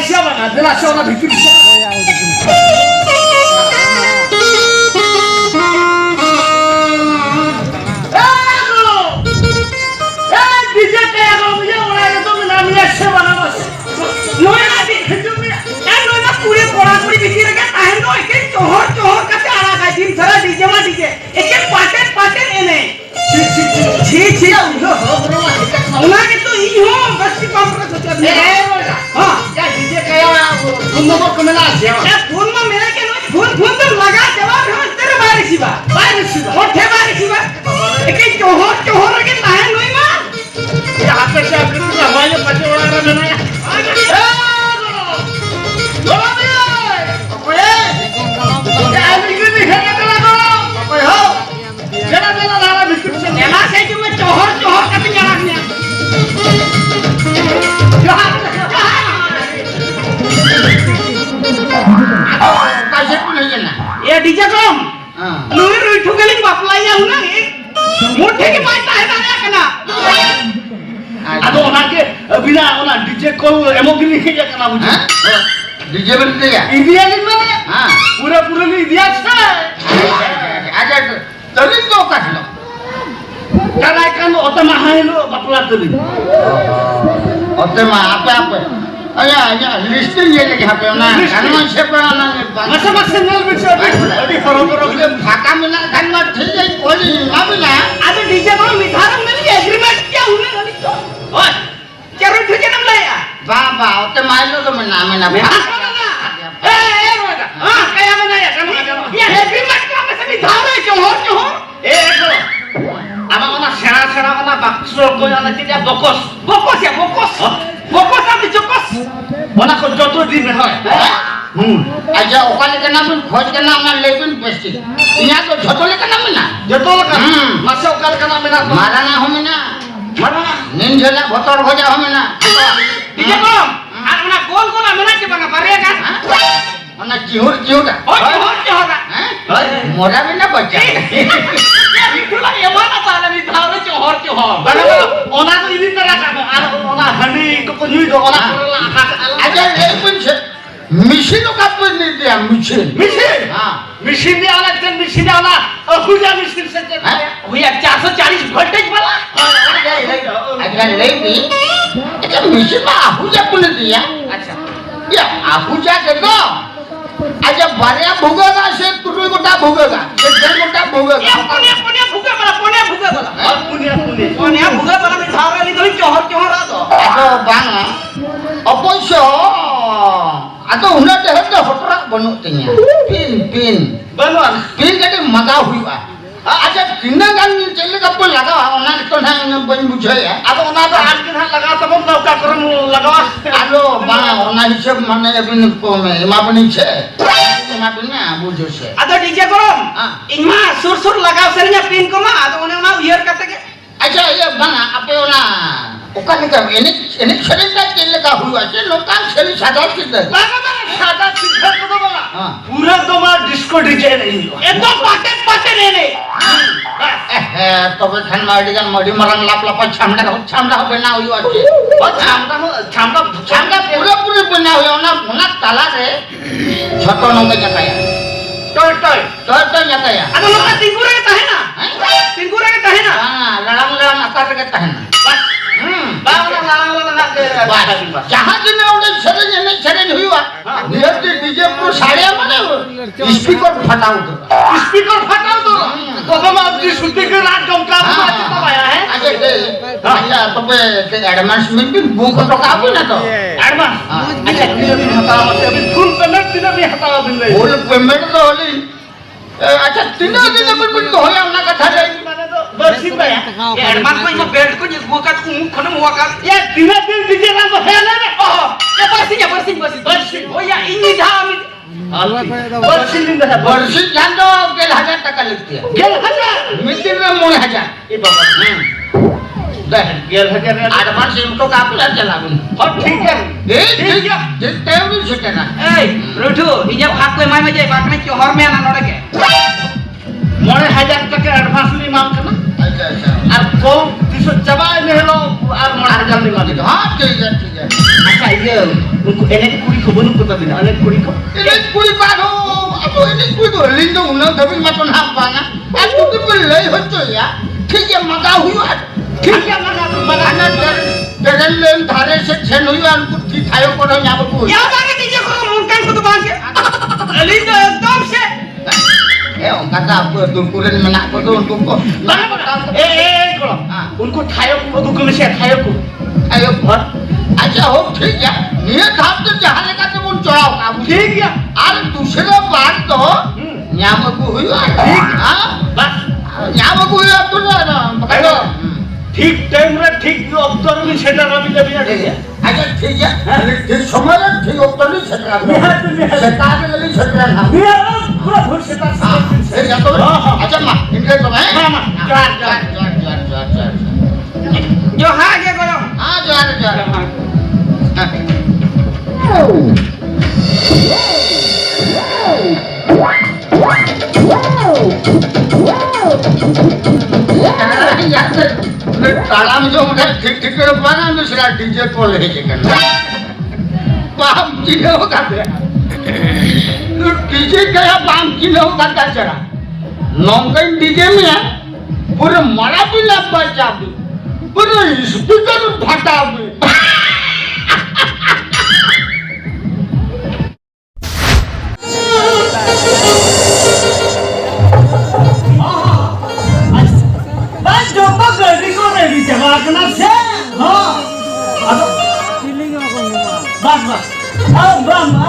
siapa nggak jelas orang bikin DJ kayak kamu punya orang itu namanya siapa nama Noel nanti hidupnya Noel kulit orang kulit bikin kan tahan tuh ikan cohor kata anak kajim salah DJ mah DJ ikan paten ini ছি ওনা কিন্তু ইহো বেশি কম করে সোচা হ্যাঁ या DJ कया phone number कमेला আছে এ phone में मेरा के फोन तो लगा देवा हम तेरे बाहर सीबा ओठे बाहर सीबा एके चोहर के ताहे नई मा यहां पे से अपने हमारे पचे वाला में ना ए बोलो बे ओए क्या बिल्कुल भी है के लगा ओए हो जरा लाला बिस्कुट से एमा से जो मैं चोहर कति जाना कैसे को नहीं जाना ये डीजे कम लुई रुई ठुकेलिंग बापलाया हुना नी मोठे के माइता है ना कना अदो ओना के बिना ओना डीजे को एमोगिनी के कना बुझे डीजे बन देगा इंडिया में हां पूरा नहीं दिया है आजा तरी तो काटलो काय kan otema hailo bapla tuli otema apa aya listing ye lagi hape na kanman se pana masa nel bicho adi koro ke phaka mena kanma thei koli abina ade dj ko mitharam meli agreement kya hune nani to oy charo thike nam laya ba otema ilo to mena roda ha kaya mena ya kama ya agreement ka me se mithare johor A ama ona sera ona bakso ko ana tidak bokos ya bokos am jokos ona ko joto din hoy aja okale ke namun khoj ke naam na lebin pesti iya to jotole ke naam na jotole ka masa okale ke naam na marana homina marana ninjala bhotor bhoja homina dije kom ar ona gol amena ke banga pare kan ona jihur da jihur mora bina bacha Itulah yang mana cara ni tahu johor. Bagaimana? Orang tu ini terasa orang hani kepenuh itu orang ada pun mesin tu apa ni dia mesin. Mesin dia orang kan mesin dia orang hujan mesin saja. Hujan 440 voltage वाला. Ada lagi. Itu mesin mah hujan pun dia. Ya hujan itu. aja barya bhuga se turui gota bhuga se jar gota bhuga ya punya bhuga bala me thara li doi johor ado ado bang opposho ado una te hot hotra banu tinya pin banuan pin kade maga huiba aja tinna gan chelle ka pun laga ona to na ban bujhaya ado ona to aaj ke na laga to na ka karam laga ado ba ona hisab mane abin ko me ema bani che ema bina bujo se ado dj korom inma sur laga sernya pin ko ma ado ona year kate ke aja ye bana ape ona okane ka enik chelle ka chelle ka huiba che lokan chelle sada sidda laga sada sidda ko bola पूरा तुम्हारा disco DJ नहीं एकदम पाटे नहीं तबे खान माडी गान muddy मरन लाप छामडा बना हुई আছে ও छामडा पूरे बना हुई ना ताला रे ছোট নঙ্গে জাকায়া टय জাকায়া আদো লোক তিনগুরে কে তাহে না हां लड़ांग आकार के ताहे ना बस बावला लड़ांग के जहां दिन ओडे चैलेंज हुआ नियति डीजे को साड़िया माने स्पीकर फटाओ दो तो हम आपकी शुद्धि के रात गमका तो आया है अच्छा तो पे एडवांस में भी बुक तो काबू ना तो एडवांस अच्छा दिन हटाओ अभी फुल पेमेंट दिन भी हटाओ दिन फुल पेमेंट तो होली अच्छा दिन पेमेंट तो होया ना कथा जाई माने तो बरसी पे ये एडवांस में ये बेल्ट को ये बुका को मुंह खने हुआ का ये दिन डीजे ना तो है ना ये बरसी हो या इनी धाम बरसी जान दो 1000 টাকা लगती है 1000 मित्र में 3000 ये बाबा देख 1000 एडवांस इनको का आपला चला और ठीक है ठीक है जितने भी छटे ना ए रोठू इजे भाग को माय में जे बात में चोहर में ना नोड़े के 3000 টাকা एडवांस ली मांग करना अच्छा और को दिसो जबाय में हेलो और 3000 ली मांग हां ठीक है अच्छा ये उनको enek kuri ko bunu ko tabi na enek kuri ko. Enek kuri baru, aku enek kuri tu lindung undang tapi macam apa na? Aku tu belai hocco ya. Tiga mata huyu, tiga mata anak dari lem thare se chenu huyu aku thayo kono nyabo ku. Ya bang tiga ko mungkin ko tu bang ke. Lindung ekdom se. Orang kata apa tungkurin menak ko tu untuk ko. Ko. Unko thayo ko du ko se thayo ko. Thayo ko. अच्छा हो ठीक है ये धाम तो जहाँ का तो मुझ चढ़ाओ काबू ठीक है और दूसरा बात तो यहाँ को हुई ठीक हाँ बस यहाँ को हुई अब तो ना पकड़ो ठीक टाइम रे ठीक अवतर में सेटा रवि देवी अच्छा ठीक है ठीक समय रे ठीक अवतर में सेटा सेटा में लगी सेटा ना पूरा भर सेटा ठीक है तो अच्छा माँ इनके तो है हाँ माँ जो हाँ क्या करो हाँ जोर ताला में जो मुझे ठीक ठीक कर पाना दूसरा डीजे को ले करना पाम किलो का तो डीजे का पाम किलो का चढ़ा नौकरी डीजे में है पूरे मरा भी लग बचा भी पूरे स्पीकर फटा भी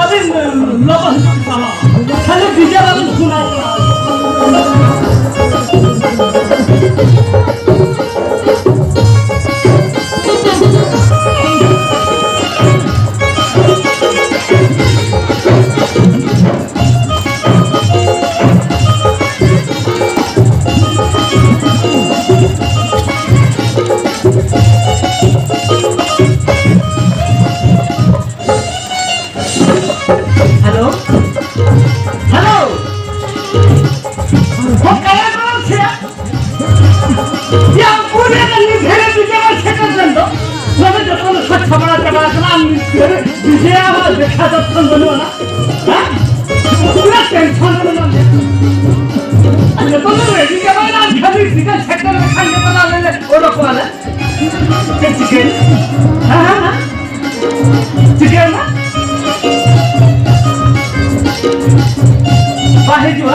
अभी लोगों खाली डीजे वाले सुना देखा तो बनो ना पूरा टेंशन में ना ये तो रेडी के बाद आज खाली चिकन सेक्टर में खाने बना ले और रखो वाला चिकन हां चिकन ना बाहे जो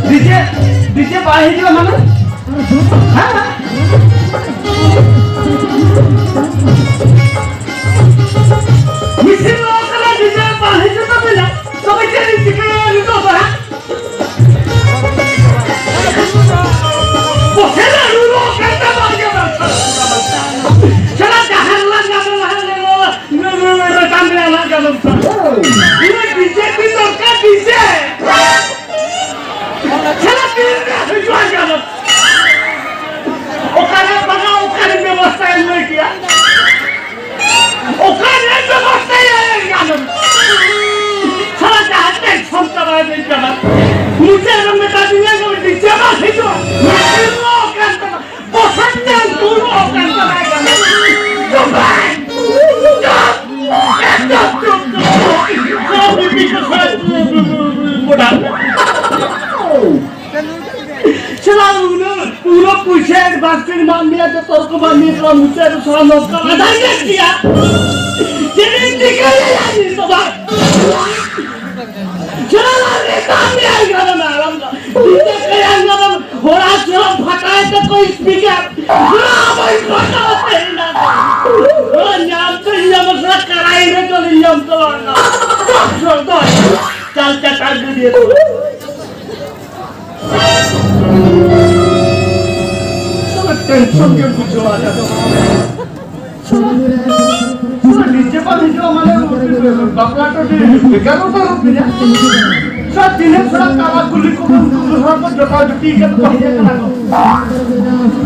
डीजे बाहे जो माने हां मिसिंग लोकल डीजे बाहे जो तो मिला तो बच्चे चिकन वाली तो बा वो चला रूलो करता मार के चला जहां लगा ले काम में लगा ये डीजे की तो का डीजे चला पीर जो आ गया ओखाने बना ओखाने व्यवस्था नहीं किया ओखाने व्यवस्था है यार चला चाहते क्षमता बाय नहीं करना मुझे हम बता दिया कि डीजे में है जो लोग करता पसंद है तू लोग करता है जो भाई पूरा पूछे एक बास्केट मान लिया तो तोर को मान लिया मुझसे तो सारा लोग का आधार नहीं किया ये निकल यार तो बात चला रे काम नहीं आएगा ना आराम का ये करेंगे ना होरा चलो फटाए तो कोई स्पीकर भाई फटा होता है ना ओ नाम तो ये मसला कराई रे तो नियम तो ना चल चल दिए तो टेंशन के कुछ आ जाता पूरा नीचे पर जो हमारे बापला तो बेकार होता है रुपया सब दिन थोड़ा काला कुली को दूसरा को जगह जुटी के तो ये करना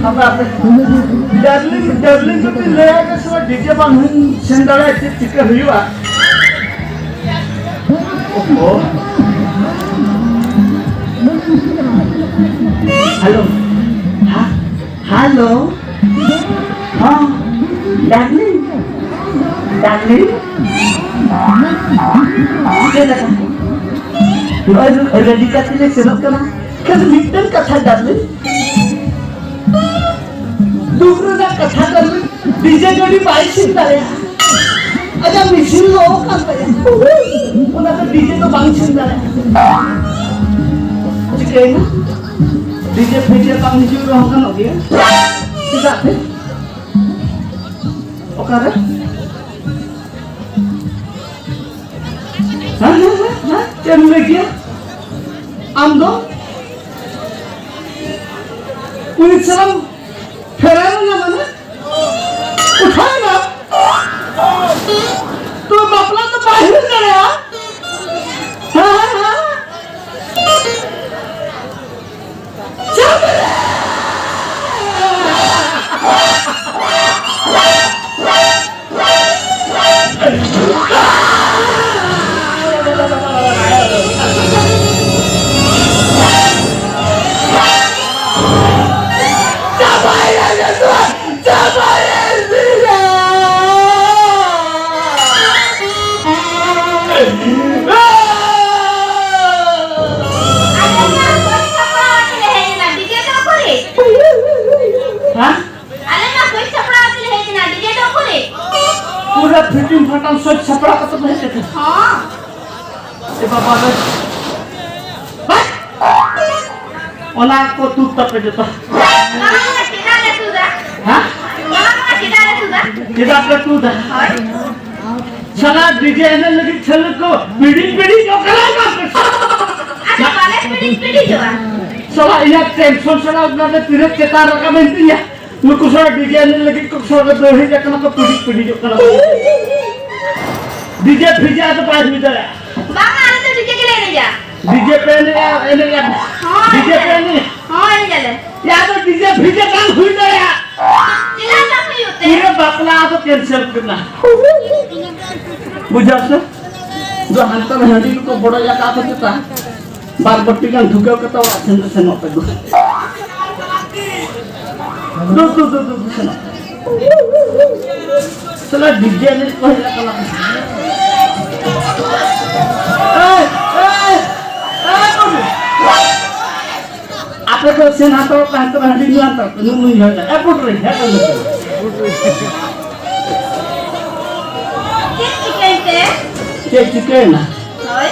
अब आप डार्लिंग को ले आके सब डीजे बंद सेंटर है चिकन हुआ ओहो हेलो हेलो हाँ डार्लिंग डाली रेडी करते सेलेक्ट करना कैसे मिटन कथा डाली दूसरे का कथा कर डीजे जोड़ी बाइक सिंह डाले अच्छा मिशन लो करते उन्हें तो डीजे तो बाइक सिंह डाले ठीक है ना डीजे फेंचे काम नहीं जुड़ रहा होगा ना क्या ठीक है ओकर हाँ क्या मिले क्या आम दो पुलिस सलाम फेरानो ना मने उठाए ना तो बापला तो बाहर चले हाँ पूरा फिटिंग फटन सोच छपड़ा का तो नहीं थे हां ए बाबा ओना को तू तप देता मामा किदा ले तू दा हां मामा किदा ले तू दा किदा ले तू दा चला डीजे ने लगी छल को पीड़ी जो करा का अच्छा वाले पीड़ी जो चला इना टेंशन चला अपना तेरे चेता रखा बनती है मुझको सारा डीजे ने लगी को सारा दोही जकना को पीड़ी जो करा डीजे फिजा तो पास में चला बाबा आने तो डीजे के लेने जा डीजे पे ने हां डीजे पे ने हां ले चले या तो डीजे फिजा काम हुई ना या चिल्ला ना हुई होते ये बापला तो कैंसिल करना बुझा से जो हंतर हंडी को बड़ा या का होता बार बट्टी का धुके के तो असेंद से न पे दो चला डीजे ने कहला कला आपे को से ना तो कांत हंडी नहीं आता नु नहीं है ए पुट रही है के चिकन ना होय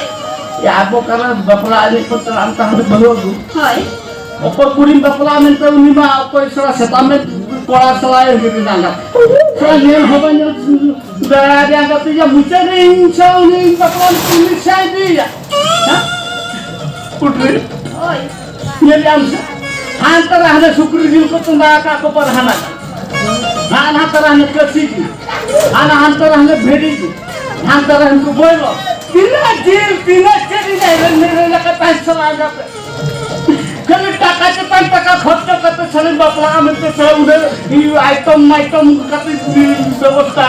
या आपो करा बपला आले को तो अंत हम बलोगु होय ऊपर कुड़ी बपला में तो निबा कोई सरा सेता में कोड़ा सलाए के जाना तो ये होबन दया दया तो ये मुझे नहीं चाहूंगी बपला पुलिस आई दी हां पुट रही ओय ये हम हां तरह हने शुक्र दिन को तुम का को पर हना हां तरह हने कसी की हां तरह हने भेड़ी की हां तरह हमको बोलो बिना चेरी नहीं मेरे लगा पैसा लगा कल टाका के 5 टका खर्च करते चले बपला में तो सब उधर आइटम करते व्यवस्था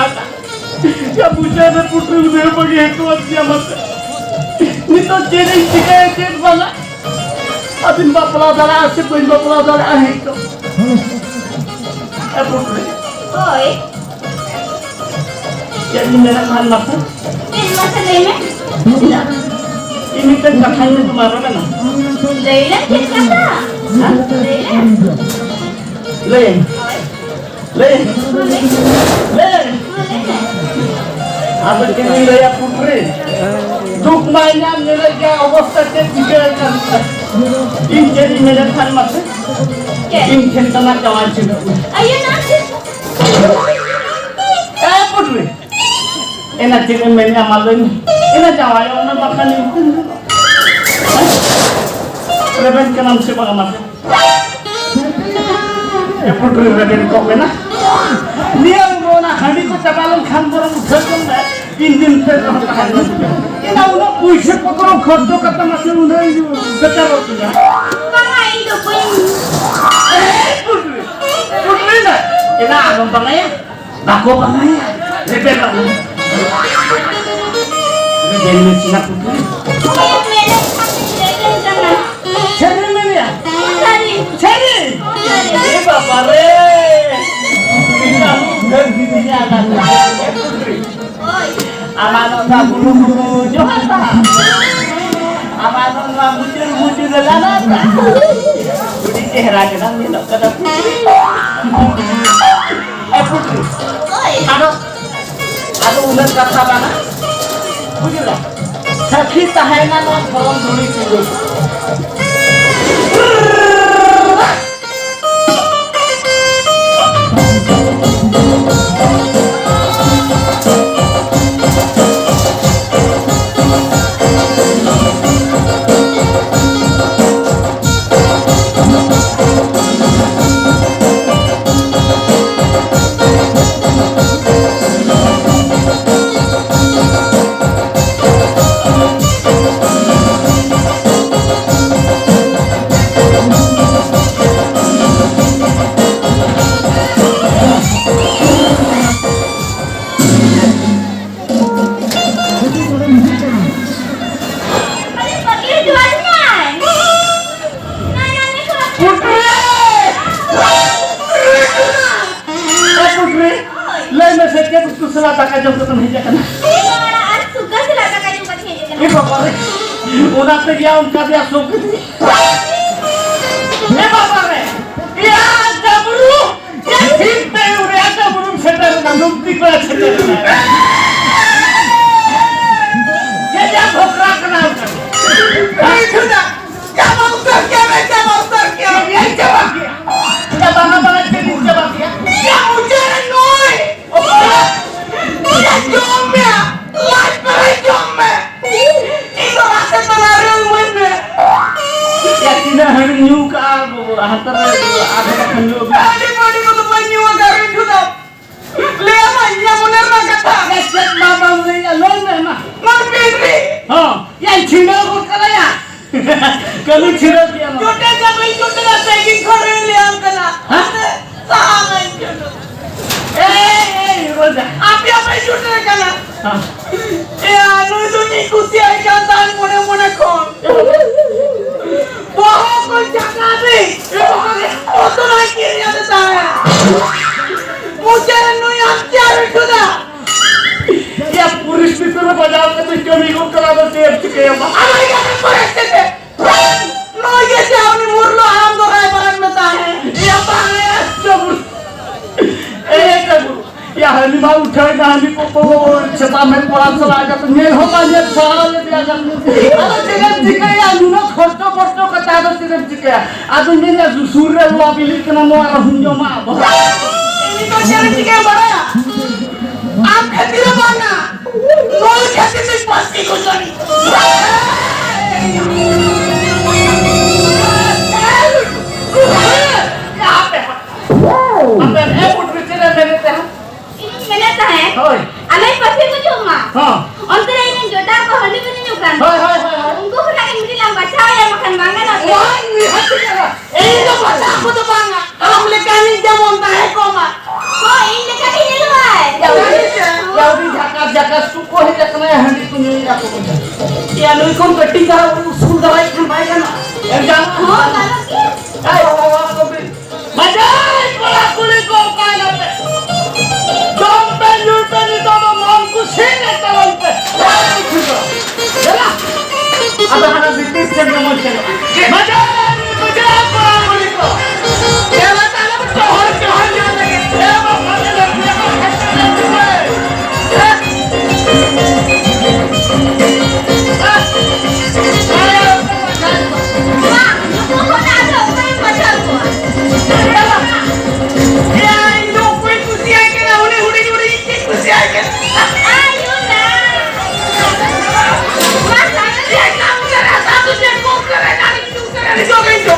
या पूछे ने पुत्र उधर बड़ी है तो अच्छा मत नहीं तो चेरी चेक वाला अभी बपला दरा से कोई बपला दरा है तो ए पुत्र ओए क्या मेरा खान मत इन मसाले में ini kan kakaknya kemarin kan? Leila kita tak? Leila. Apa kini Leila putri? Duk mainnya mereka awasnya tiga kan? Ini jadi mereka macam? Ini kena kawan juga. Ayo nanti. Putri. Enak jadi mainnya malu ni. Ina jawai orang makan itu. Reben kenam siapa kamu? Ya putri reben kau mana? Dia orang hari ko cabalan khan borong uthkan na injin se tahan. Ina uno puise potong khordo kata masih uno becar hotu na. Banga itu pun. Putri na. Ina agam bangaya. Bako bangaya. Reben kamu. Jadi Cina putri. Cari mana ya? Cari. Ini bapak le. Kamu dan bibinya anak putri. kata bulu-bulu Johata. Amanan lah muncul lelana. Udi cehra kenal ni nak kata putri. Putri. Aduh ulat kata mana? Bujulah. Sakit tahanan orang kolom tulis itu. Taka jom tu नहीं जाता ना। हमारा आज सुबह से लगा का जो बच्चे हैं। ये बाबा रे, उधर से गया उनका भी अशोक। ये बाबा रे, ये डबरू, ये ठीक पे उड़े डबरू सेटर ना नुक्ति को सेटर ना। ये क्या भोकरा करना उधर? नहीं खुदा, क्या बाउंसर क्या मैं क्या बाउंसर क्या? ये जवाब क्या? क्या बाबा के लिए जवाब क्या? क्या मुझे नोई? Jom ya, live berai jom me. Itu rasa tenaga mana? Ya tidak hari new ka, hantar ada kanju. Adi body ko to banyu agarin juda. Le amanya muner na kata. Set mama le alon me ma. Mar pedri. Ha, ya chino ko kala ya. Kalu chino kiya ma. Chote jabai chote na packing kore le am kala. Ha? Sahangan chote. Roja. Api apa itu kena? Anu itu ni kusi aja tan mone kon. Bohong kon jaga ni. Itu lagi ni ada saya. Muda anu yang tiada itu dah. Ya puris itu na bazaar में तो क्यों नहीं करा दो tape चुके हैं हमारे यहाँ में पड़े थे नो ये चावनी मुरलो हम तो राय बरन में ता है ये बांगे जबूर जबूर या हमी बाल उठाए ना हमी को छता में पड़ा चला आजा तो ये होगा ये सारा ले दिया जा अरे चिकन चिकन या नुनो खर्चो खर्चो कता दो चिकन चिकन आज ये ना सूर्य लॉबिली के ना नो रहूंजो मां ये तो चिकन चिकन बड़ा आप खेती रे बाना नोल खेती से पास की गुजारी यहाँ पे अब मैं पुट रिचरे मेरे ते मैंने तो है अलग पत्नी को जो माँ हाँ अंतर इन्हें जोड़ा को हल्दी में नहीं उकान उनको खुला के मुझे लंबा बचाओ या मखन मांगा ना वहाँ नहीं हट गया ये तो बचा को तो मांगा हम लेकर नहीं क्या बोलता है कोमा हो इन लेकर ही नहीं हुआ है यावी झका सुको है जकना है हंडी को नहीं जाको ये अनुई कौन कट्टी का स्कूल दवाई खंबाएगा ना एग्जाम हो मानो की आई वाह को भी मजा बड़ा कुली को काय ना पे जॉब पे न्यू पे नहीं तो मन को सीने तवन पे चला अब हमारा बिजनेस से प्रमोट चलो मजा बड़ा कुली को ये बता लो तो हर जाने लगे ये बाबा ने Go,